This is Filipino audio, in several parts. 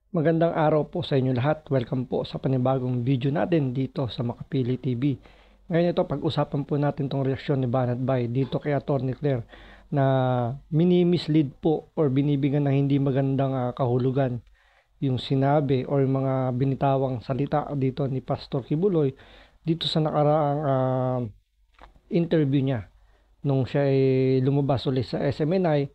Magandang araw po sa inyo lahat. Welcome po sa panibagong video natin dito sa Makapili TV. Ngayon ito, pag-usapan po natin tong reaksyon ni Banat Bay dito kay Atty. Claire na mini-mislead po or binibigyan ng hindi magandang kahulugan yung sinabi or yung mga binitawang salita dito ni Pastor Kibuloy dito sa nakaraang interview niya nung siya ay lumabas ulit sa SMNI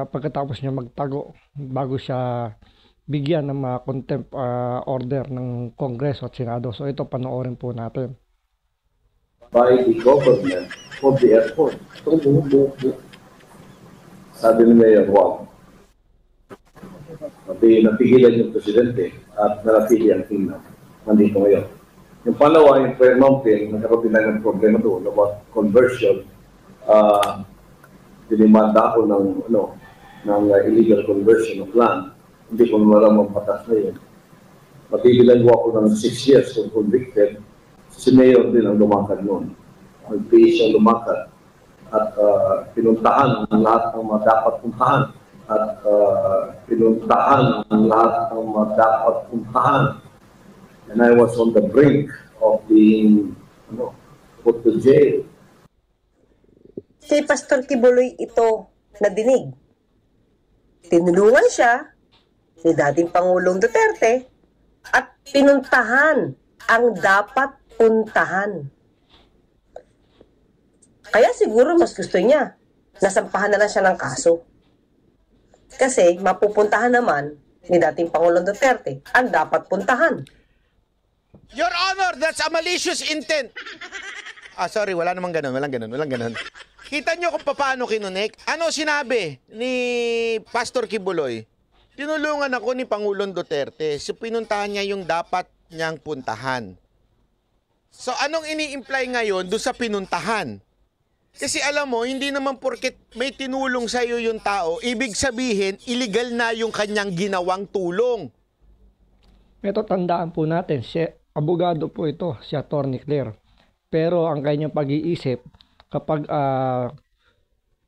pagkatapos niya magtago bago siya bigyan ng mga contempt order ng Kongreso at Senado. So ito, panoorin po natin. By the government of the airport. So, sabi ni Mayor Juan, napigilan yung presidente at narapili ang kingdom. Nandito ngayon. Yung pangalawa, yung Prayer Mountain, nagkaroon din ng problema doon about conversion. Dinimanda ako ng illegal conversion of land. Hindi ko naman ang batas na yun. Mabibilan ko ako ng 6 years kung convicted. Si Mayor din ang lumakad noon. Mag-base siya lumakad. At pinuntahan ang lahat ng mga dapat puntahan. At pinuntahan ang lahat ng mga dapat puntahan. And I was on the brink of being put to jail. Si Pastor Kibuloy ito nadinig. Tinulungan siya ni dating Pangulong Duterte at pinuntahan ang dapat puntahan. Kaya siguro mas gusto niya nasampahan na lang siya ng kaso. Kasi mapupuntahan naman ni dating Pangulong Duterte ang dapat puntahan. Your Honor, that's a malicious intent. Sorry, wala namang ganun, walang ganun. Kita nyo kung paano kinunik? Ano sinabi ni Pastor Kibuloy? Tinulungan ako ni Pangulong Duterte. So, pinuntahan niya yung dapat niyang puntahan. So, anong ini-imply ngayon doon sa pinuntahan? Kasi alam mo, hindi naman porket may tinulong sa iyo yung tao, ibig sabihin, illegal na yung kanyang ginawang tulong. Ito, tandaan po natin, abogado po ito, si Atty. Claire. Pero ang kanyang pag-iisip, kapag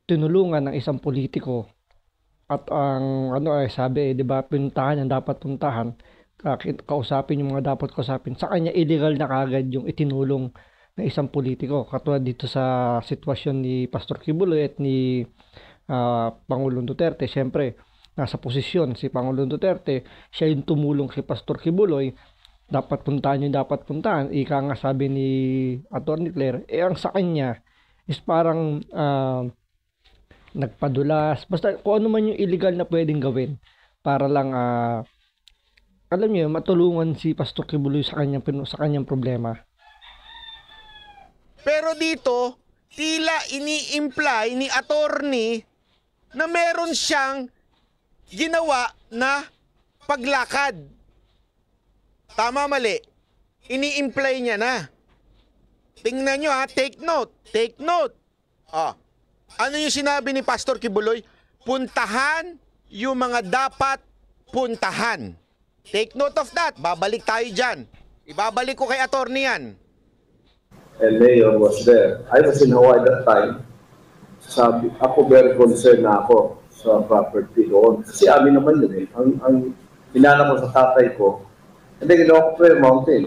tinulungan ng isang politiko, at ang sabi, 'di ba, puntahan ang dapat puntahan, kausapin yung mga dapat kausapin. Sa kanya illegal na kagad yung itinulong ng isang politiko. Katulad dito sa sitwasyon ni Pastor Kibuloy at ni Pangulong Duterte. Siyempre, nasa posisyon si Pangulong Duterte, siya yung tumulong kay Pastor Kibuloy. Dapat puntahan yung dapat puntahan. Ika nga sabi ni Atty. Claire, ang sa kanya is parang nagpadulas, basta kung ano man yung illegal na pwedeng gawin para lang alam niyo, matulungan si Pastor Kibuloy sa kanyang problema. Pero dito, tila ini-imply ni attorney na meron siyang ginawa na paglakad. Tama, mali? Ini-imply niya na. Tingnan nyo take note. Ano yung sinabi ni Pastor Kibuloy? Puntahan yung mga dapat puntahan. Take note of that. Babalik tayo dyan. Ibabalik ko kay attorney yan. And Mayor was there. I was in Hawaii that time. Sabi, ako very concerned na ako sa property doon. Kasi amin naman yun eh. Ang hinanap ko sa tatay ko, hindi ginawa ko Prayer Mountain.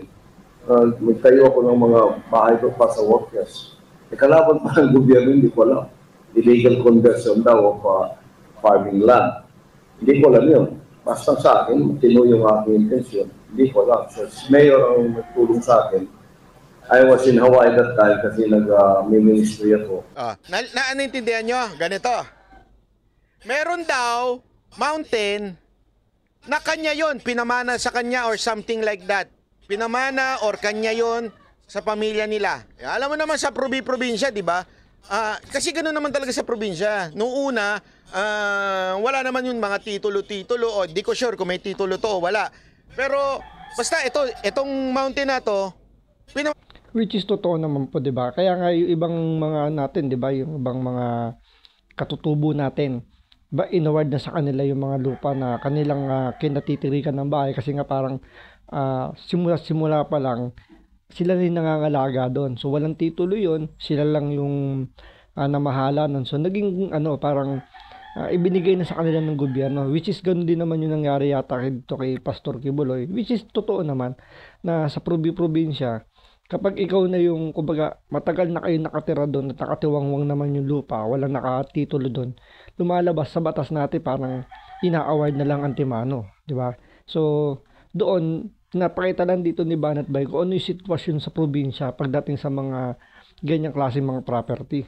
Magtayo ako ng mga bahay ko pa sa workers. Kalaban pa ng gobyerno, hindi ko alam. Illegal conversion daw of farming land. Hindi ko alam yun. Basta sa akin, matino yung aking intention. Hindi ko alam. So, Mayor ang nagtulong sa akin. I was in Hawaii that time kasi nag-ministry ako. Naintindihan nyo? Ganito. Meron daw mountain na kanya yon, pinamana sa kanya or something like that. Pinamana or kanya yon sa pamilya nila. Alam mo naman sa probinsya, di ba? Kasi ganoon naman talaga sa probinsya. Noong una, wala naman yung mga titulo-titulo o di ko sure kung may titulo to o wala. Pero basta itong mountain na to, Which is totoo naman po, 'di ba? Kaya nga yung ibang mga natin, 'di ba, yung ibang mga katutubo natin, ba inaward na sa kanila yung mga lupa na kanilang kinatitirikan ng bahay kasi nga parang simula pa lang sila rin nangangalaga doon. So walang titulo 'yon, sila lang yung namahala nun. So naging parang ibinigay na sa kanila ng gobyerno, which is ganoon din naman yung nangyari yata dito kay Pastor Kibuloy, which is totoo naman na sa probinsya, kapag ikaw na yung, kumbaga, matagal na kayo nakatira doon at nakatiwangwang naman yung lupa, walang nakatitulo doon, lumalabas sa batas natin parang ina-award na lang antimano, di ba? So, doon, napakita lang dito ni Banat Bay kung ano yung sitwasyon sa probinsya pagdating sa mga ganyang klase mga property.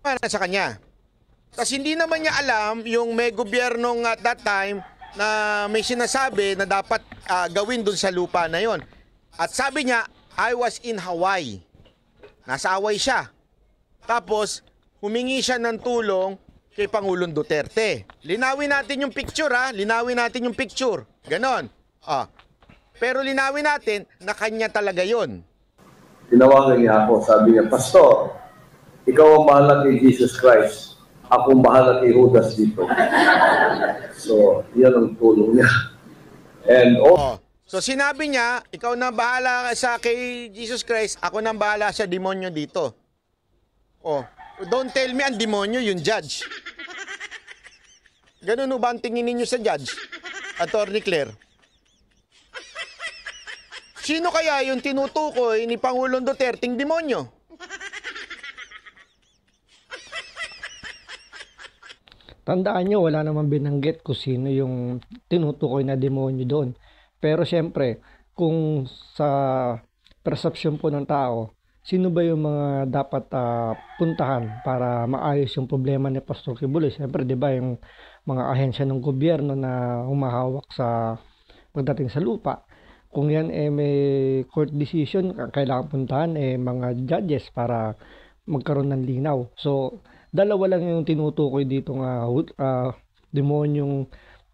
Para sa kanya. Kasi hindi naman niya alam yung may gobyernong at that time na may sinasabi na dapat gawin dun sa lupa na yon. At sabi niya, I was in Hawaii. Nasa Hawaii siya. Tapos, humingi siya ng tulong kay Pangulong Duterte. Linawin natin yung picture, ha? Linawin natin yung picture. Ganon. Pero linawin natin na kanya talaga yon. Tinawagan niya ako, sabi niya, Pastor, ikaw ang bahala kay Jesus Christ. Ako ang bahala kay Judas dito. So, yan ang tulong niya. And So sinabi niya, ikaw na bahala sa kay Jesus Christ, ako na bahala sa demonyo dito. Don't tell me ang demonyo yung judge. Ganun ba ang tingin ninyo sa judge? Attorney Claire. Sino kaya yung tinutukoy ni Pangulong Duterteng demonyo? Tandaan nyo, wala naman binanggit kung sino yung tinutukoy na demonyo doon. Pero syempre, kung sa perception po ng tao, sino ba yung mga dapat puntahan para maayos yung problema ni Pastor Kibuloy? Syempre, di ba, yung mga ahensya ng gobyerno na humahawak sa pagdating sa lupa. Kung yan may court decision, kailangan puntahan mga judges para magkaroon ng linaw. So, dalawa lang yung tinutukoy dito nga demonyong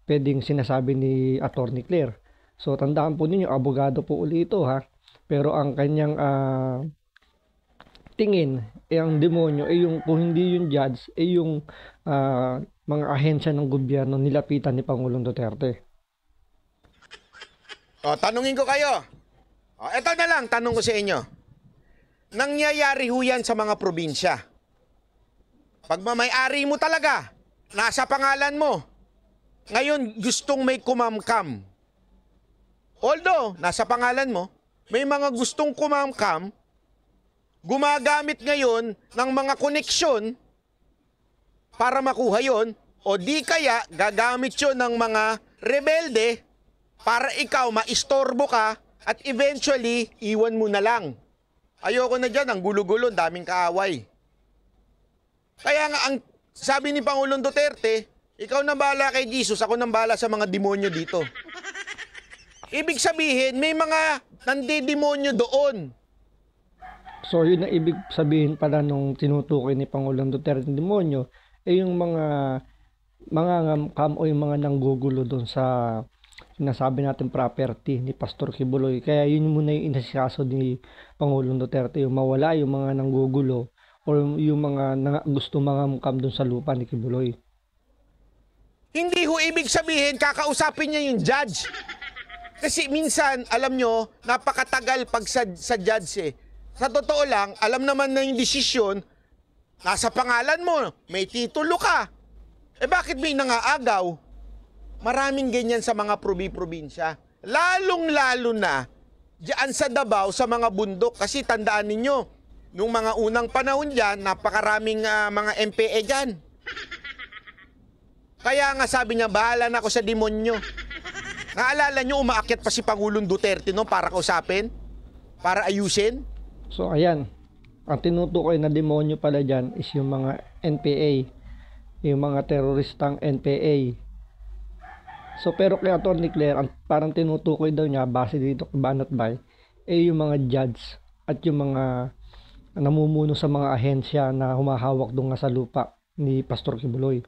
pwedeng sinasabi ni Attorney Claire. So, tandaan po ninyo, abogado po uli ito, ha. Pero ang kanyang tingin, ang demonyo, yung, kung hindi yung judge, yung mga ahensya ng gobyerno nilapitan ni Pangulong Duterte. Tanungin ko kayo. Ito na lang, tanong ko sa inyo. Nangyayari ho yan sa mga probinsya. Pag mamay-ari mo talaga, nasa pangalan mo. Ngayon, gustong may kumamkam. Although, nasa pangalan mo, may mga gustong kumamkam, gumagamit ngayon ng mga koneksyon para makuha yon, o di kaya gagamit yon ng mga rebelde para ikaw maistorbo ka at eventually iwan mo na lang. Ayoko na dyan, ang gulo-gulo, daming kaaway. Kaya nga, ang sabi ni Pangulong Duterte, ikaw na bahala kay Jesus, ako nang bahala sa mga demonyo dito. Ibig sabihin, may mga nandidemonyo doon. So, yun ang ibig sabihin pala nung tinutukoy ni Pangulong Duterte ng demonyo, yung mga ngam o yung mga nanggugulo doon sa sinasabi natin property ni Pastor Kibuloy. Kaya yun muna yung inasikaso ni Pangulong Duterte, yung mawala yung mga nanggugulo o yung mga gusto mangamkam doon sa lupa ni Kibuloy. Hindi ho ibig sabihin kakausapin niya yung judge. Kasi minsan, alam nyo, napakatagal pag sa judge Sa totoo lang, alam naman na yung desisyon, nasa pangalan mo, may titulo ka. Bakit may nangaagaw? Maraming ganyan sa mga probinsya. Lalong-lalo na diyan sa Davao, sa mga bundok. Kasi tandaan ninyo, nung mga unang panahon dyan, napakaraming mga MPA dyan. Kaya nga sabi niya, bahala na ako sa demonyo. Naalala nyo, umaakyat pa si Pangulong Duterte no, para kausapin? Para ayusin? So, ayan. Ang tinutukoy na demonyo pala dyan is yung mga NPA. Yung mga teroristang NPA. So, pero kay Atty. Claire, parang tinutukoy daw niya, base dito kay Banat Bay, yung mga judge at yung mga namumuno sa mga ahensya na humahawak doon nga sa lupa ni Pastor Kibuloy.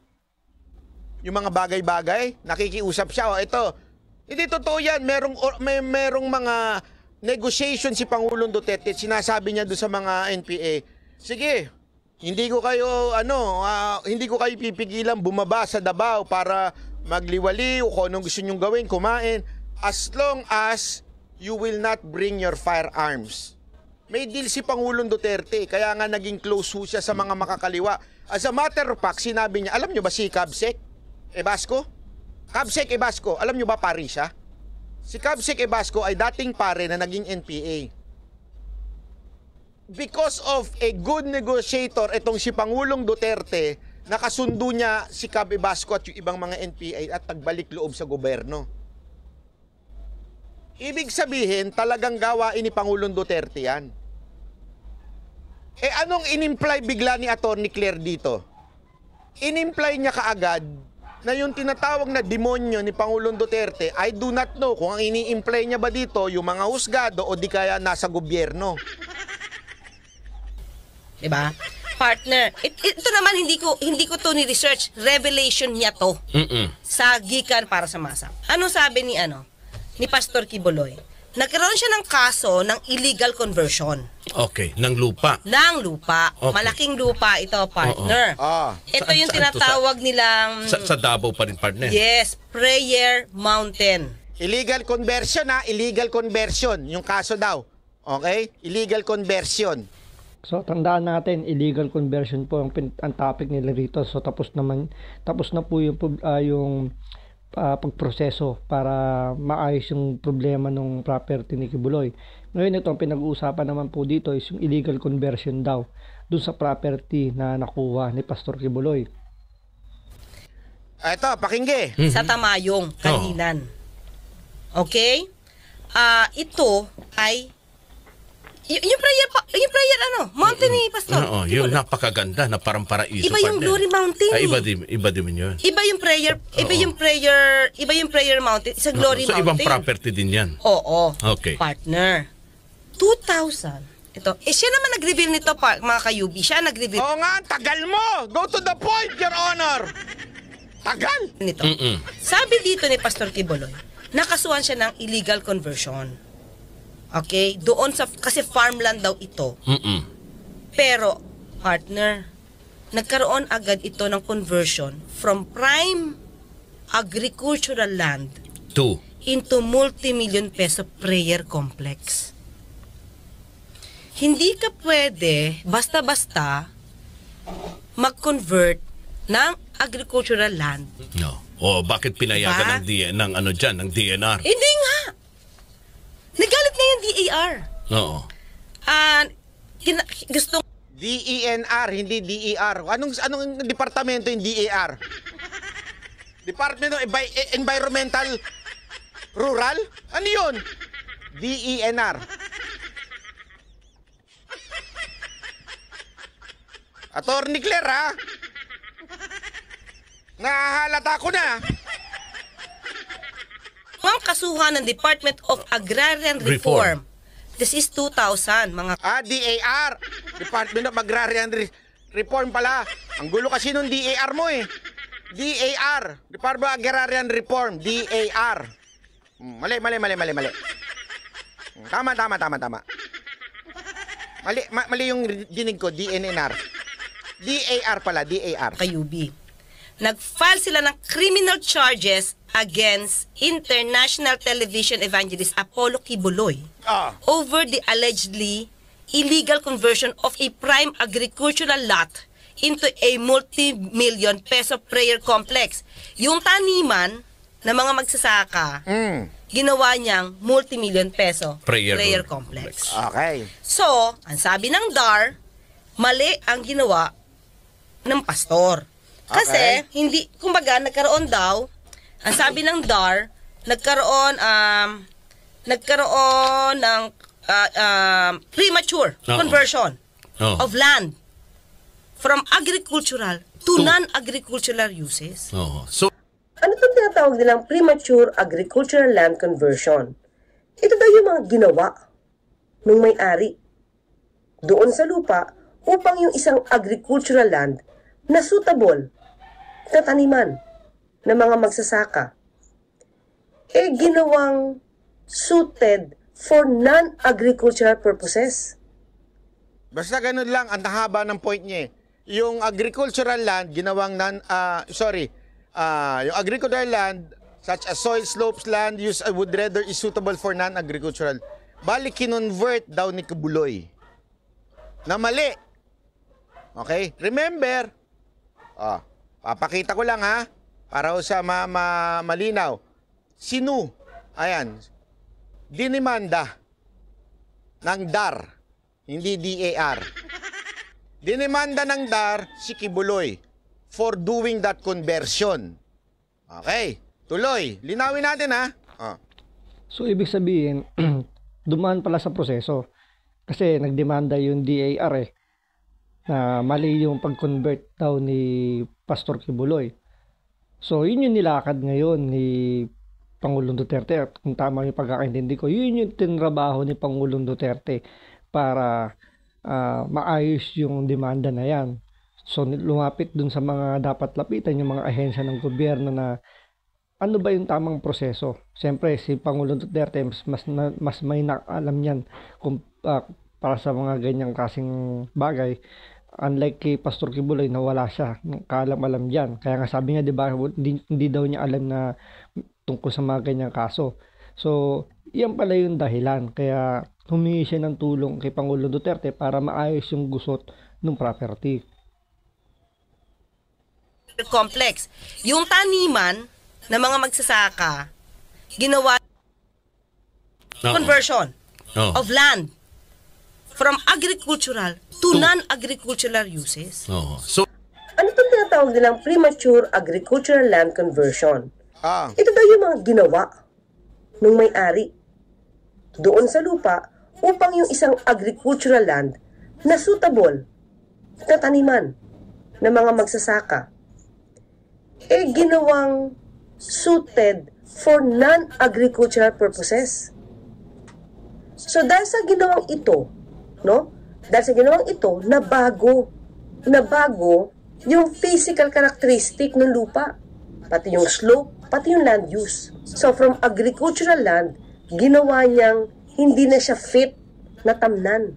Yung mga bagay-bagay, nakikiusap siya. Ito, hindi totoo yan. Merong mga negotiation si Pangulong Duterte. Sinasabi niya doon sa mga NPA, sige, hindi ko kayo pipigilan bumaba sa Davao para magliwaliw kung anong gusto nyong gawin, kumain, as long as you will not bring your firearms. May deal si Pangulong Duterte, kaya nga naging close ho siya sa mga makakaliwa. As a matter of fact, sinabi niya, alam niyo ba si Cabsec Ebasco? Cabsec Ebasco, alam niyo ba pare siya? Si Cabsec Ebasco ay dating pare na naging NPA. Because of a good negotiator, itong si Pangulong Duterte, nakasundo niya si Cab Ebasco at yung ibang mga NPA at nagbalik loob sa gobyerno. Ibig sabihin, talagang gawain ni Pangulong Duterte yan. Anong inimply bigla ni Atty. Claire dito? Inimply niya kaagad na yung tinatawag na demonyo ni Pangulong Duterte, I do not know kung ang ini-imply niya ba dito yung mga husgado o di kaya nasa gobyerno. Diba? Partner, ito naman hindi ko to ni research, revelation niya to. Sa gikan para sa masa. Ano sabi ni Pastor Quiboloy? Nagkaroon siya ng kaso ng illegal conversion. Okay, ng lupa. Ng lupa. Okay. Malaking lupa ito, partner. Ito yung tinatawag nilang... Sa Davao pa rin, partner. Yes, Prayer Mountain. Illegal conversion illegal conversion. Yung kaso daw. Okay? Illegal conversion. So tandaan natin, illegal conversion po ang topic nila rito. So tapos na po yung pagproseso para maayos yung problema ng property ni Quiboloy. Ngayon ito, ang pinag-uusapan naman po dito is yung illegal conversion daw dun sa property na nakuha ni Pastor Quiboloy. Ito, pakingge. Sa Tamayong, Kalinan. Okay? Ito ay yung prayer mountain ni Pastor. Oo, yung napakaganda na parang paraiso. Iba yung Glory Mountain. Iba din yun. Iba yung prayer mountain sa Glory So Mountain. ibang property din yan. Oo. Okay. Partner. 2,000. Ito. Siya naman nag-reveal nito, mga kayubi. Siya nag-reveal Oo nga, tagal mo. Go to the point, Your Honor. Tagal. nito. Sabi dito ni Pastor Quiboloy, nakasuhan siya ng illegal conversion. Okay? Doon kasi farmland daw ito. Pero, partner, nagkaroon agad ito ng conversion from prime agricultural land into multi-million peso prayer complex. Hindi ka pwede basta-basta mag-convert ng agricultural land. No. O bakit pinayagan ng DNR? Hindi nga. Nagalit na yung DAR. Oo. Gusto DENR, hindi DER. Anong departamento yung DER? Department of Environmental Rural? Ano yun? DENR. Atty. Claire, nahahalata ko na. ang kasuhan ng Department of Agrarian Reform. This is 2,000, mga... DAR. Department of Agrarian Reform pala. Ang gulo kasi nung DAR mo eh. DAR. Department of Agrarian Reform. DAR. Mali. Tama. Mali yung dinig ko. DNNR. DAR pala. DAR. Kayubi. Nag-file sila ng criminal charges against international television evangelist Apollo Quiboloy over the allegedly illegal conversion of a prime agricultural lot into a multi-million peso prayer complex. Yung taniman ng mga magsasaka, ginawa niyang multi-million peso prayer complex. Okay. So, ang sabi ng DAR, mali ang ginawa ng pastor. Kasi, hindi, kumbaga, nagkaroon daw, ang sabi ng DAR, nagkaroon ng premature conversion of land from agricultural to non-agricultural uses. So, Ano itong tinatawag nilang premature agricultural land conversion? Ito daw yung mga ginawa ng may-ari doon sa lupa upang yung isang agricultural land na suitable na taniman ng mga magsasaka ginawang suited for non-agricultural purposes. Basta ganun lang, ang haba ng point niya eh. Yung agricultural land, ginawang yung agricultural land, such as soil slopes land, use would rather is suitable for non-agricultural. Balik kinonvert daw ni Quiboloy. Na mali. Okay? Remember, Papakita ko lang ha, para sa malinaw. Sino? Ayan. Dinimanda ng DAR, hindi DAR. Dinimanda ng DAR si Kibuloy for doing that conversion. Okay, tuloy. Linawin natin ha. So, ibig sabihin, dumaan pala sa proseso. Kasi nagdemanda yung DAR na mali yung pag-convert daw ni Pastor Kibuloy. So, yun yung nilakad ngayon ni Pangulong Duterte. At kung tama yung pagkakaintindi ko, yun yung tinrabaho ni Pangulong Duterte para maayos yung demanda na yan. So, lumapit dun sa mga dapat lapitan, yung mga ahensya ng gobyerno na ano ba yung tamang proseso. Siyempre, si Pangulong Duterte mas may alam yan kung, para sa mga ganyang kasing bagay. Unlike kay Pastor Kibuloy na wala siya, kaalam-alam dyan. Kaya nga sabi niya, di ba, hindi daw niya alam na tungkol sa mga ganyang kaso. So, yan pala yung dahilan. Kaya humingi siya ng tulong kay Pangulong Duterte para maayos yung gusot ng property. Complex. Yung taniman ng mga magsasaka, ginawa conversion of land from agricultural to non-agricultural uses. So, Ano itong tinatawag nilang premature agricultural land conversion? Ito daw yung mga ginawa ng may-ari doon sa lupa upang yung isang agricultural land na suitable na taniman ng mga magsasaka ginawang suited for non-agricultural purposes. So dahil sa ginawang ito, na bago yung physical characteristic ng lupa, pati yung slope, pati yung land use. So from agricultural land, ginawa niyang hindi na siya fit na tamnan.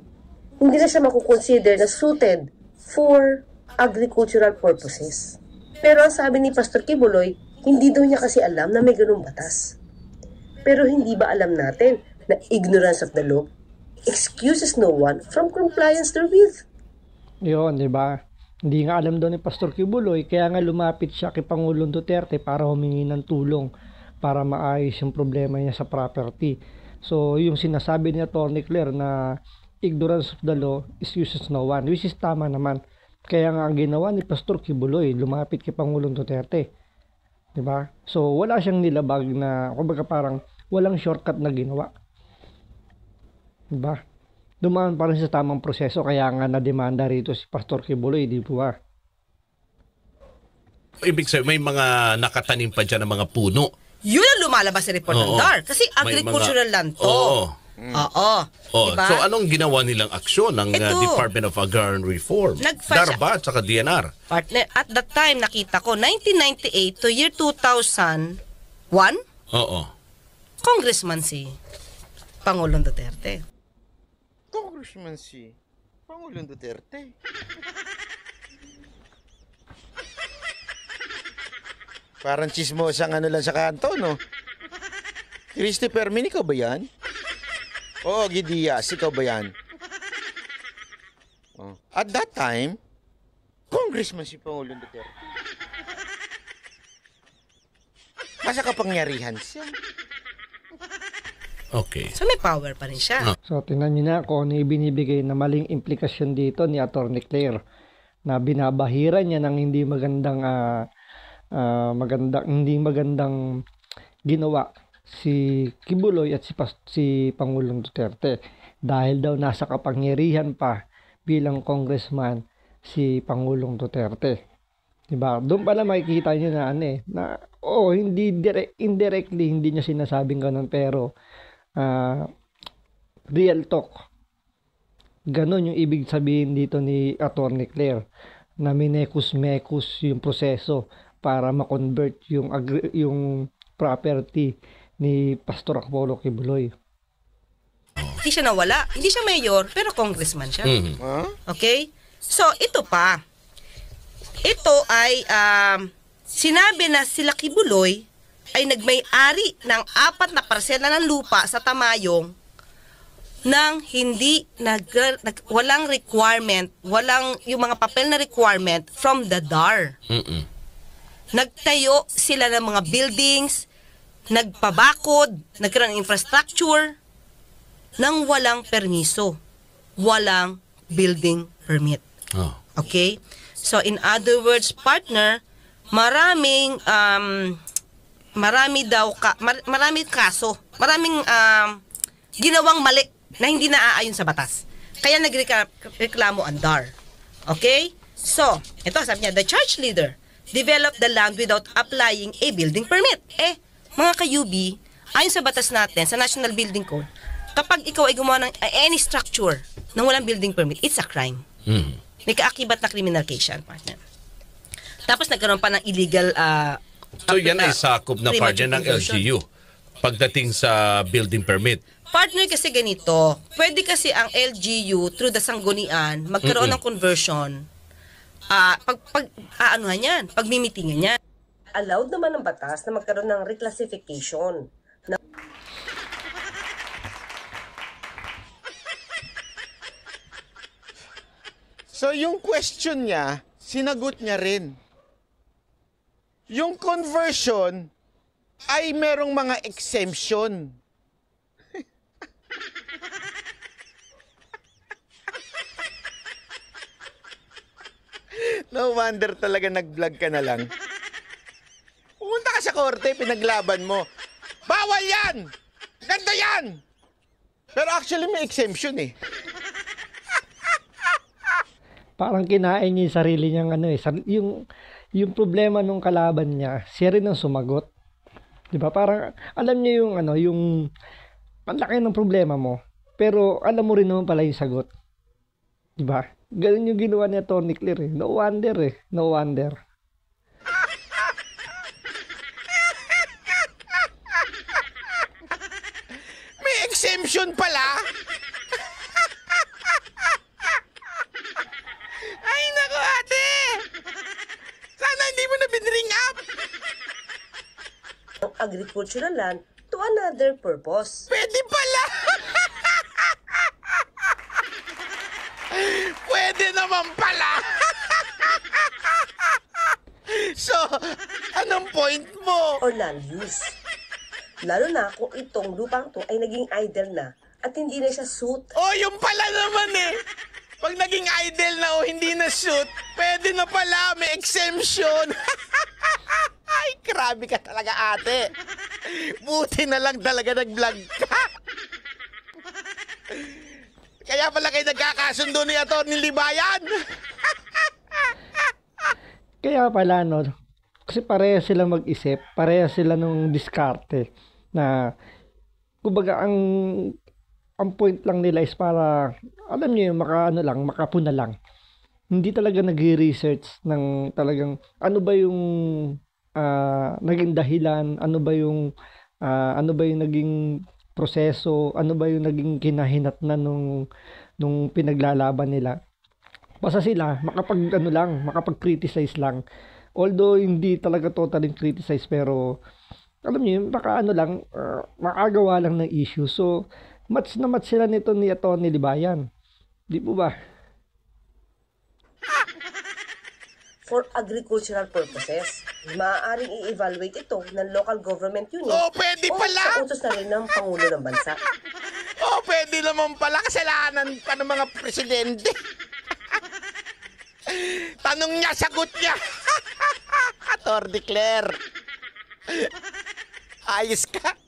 Hindi na siya makukonsider na suited for agricultural purposes. Pero ang sabi ni Pastor Kibuloy, hindi daw niya kasi alam na may ganung batas. Pero hindi ba alam natin na ignorance of the law excuses no one from compliance therewith? Yun, di ba? Hindi nga alam daw ni Pastor Kibuloy, kaya nga lumapit siya kay Pangulong Duterte para humingi ng tulong para maayos yung problema niya sa property. So, yung sinasabi ni Atty. Claire na ignorance of the law excuses no one, which is tama naman. Kaya nga ang ginawa ni Pastor Kibuloy, lumapit kay Pangulong Duterte. Diba? So, wala siyang nilabag na, kumbaga parang walang shortcut na ginawa. Diba? Dumaan pa rin sa tamang proseso, kaya nga na-demanda rito si Pastor Kibuloy, di ba? ibig sabihin, may mga nakatanim pa dyan ng mga puno. Yun ang lumalabas sa report ng DAR. Kasi agricultural land to. Oo. Diba? So anong ginawa nilang aksyon ng Department of Agrarian Reform? DAR ba at saka DNR? Partner, at that time nakita ko 1998 to year 2001. Oo. Congressman si Pangulong Duterte. Congressman si Pangulong Duterte. Parang chismosang ano lang sa kanto, no? Christopher Min, ikaw ba yan? Oo, Gidias, ikaw ba yan? Oh. At that time, Congressman si Pangulong Duterte. Masa kapangyarihan siya. Okay. So may power pa rin siya. So tingnan niyo na kung ano ibinibigay na maling implikasyon dito ni Atty. Claire na binabahiran niya ng hindi magandang hindi magandang ginawa si Kibuloy at si Pangulong Duterte dahil daw nasa kapangyarihan pa bilang congressman si Pangulong Duterte. Diba? Doon pala makikita niyo na hindi indirectly hindi niya sinasabing ganun pero real talk. Ganon yung ibig sabihin dito ni Atty. Claire na minekus-mekus yung proseso para ma-convert yung property ni Pastor Apollo Kibuloy. Hindi siya nawala. Hindi siya mayor, pero congressman siya. Okay? So, ito pa. Ito ay sinabi na sila Kibuloy ay nagmay-ari ng 4 na parsela ng lupa sa Tamayong nang hindi walang requirement, walang yung mga papel na requirement from the DAR. Nagtayo sila ng mga buildings, nagpabakod, nagkaroon ng infrastructure nang walang permiso, walang building permit. Okay? So in other words, partner, maraming kaso, maraming ginawang mali na hindi naaayon sa batas. Kaya nagreklamo ang DAR. Okay? So, ito sabi niya, the church leader developed the land without applying a building permit. Mga ka-UB, ayon sa batas natin, sa National Building Code, kapag ikaw ay gumawa ng any structure nang walang building permit, it's a crime. May kaakibat na criminal case yan, partner. Tapos nagkaroon pa ng illegal so yan ay sakop na partner ng LGU pagdating sa building permit. Partner, kasi ganito, pwede kasi ang LGU through the sanggunian magkaroon ng conversion. Pagmimitingan yan. Allowed naman ng batas na magkaroon ng reclassification. So yung question niya, sinagot niya rin. Yung conversion ay merong mga exemption. No wonder talaga nag-vlog ka na lang. Pumunta ka sa korte, pinaglaban mo. Bawal yan! Ganda yan! Pero actually may exemption eh. Parang kinain niya yung sarili niyang yung problema nung kalaban niya, siya rin ang sumagot. 'Di ba? Parang alam niya yung yung ang laki ng problema mo, pero alam mo rin naman pala yung sagot. 'Di ba? Ganun yung ginawa ni Atty. Claire. No wonder. May exemption pala? Ay, naku, ate! Sana hindi mo na binring up! Ang agricultural land to another purpose. Pwede pala! Pwede naman pala! So, anong point mo? Or land use. Lalo na kung itong lupang to ay naging idle na at hindi na siya suit. Oh, yung pala naman eh! Pag naging idle na o hindi na shoot, pwede na pala, may exemption. Ay, grabe ka talaga, ate. Buti na lang talaga nag-vlog ka. Kaya pala kayo nagkakasundo ni Atty. Libayan. Kaya pala, no? Kasi pareha sila mag-isip, pareha sila nung diskarte na kumbaga ang point lang nila is para, alam niyo yung makapuna lang. Hindi talaga nag-research ng talagang ano ba yung naging dahilan, ano ba yung naging proseso, ano ba yung naging kinahinatnan nung pinaglalaban nila. Basta sila makapag-criticize lang. Although hindi talaga totally criticize, pero alam niyo, makagawa lang ng issue. So match na match sila nito ni Atty. Libayan. Di po ba? For agricultural purposes, maaaring i-evaluate ito ng local government unit. Oh, pwede pala! O sa utos na rin ng Pangulo ng Bansa. Oh, pwede naman pala. Kasalanan pa ng mga presidente. Tanong niya, sagot niya. Atty. Claire. Ayos ka.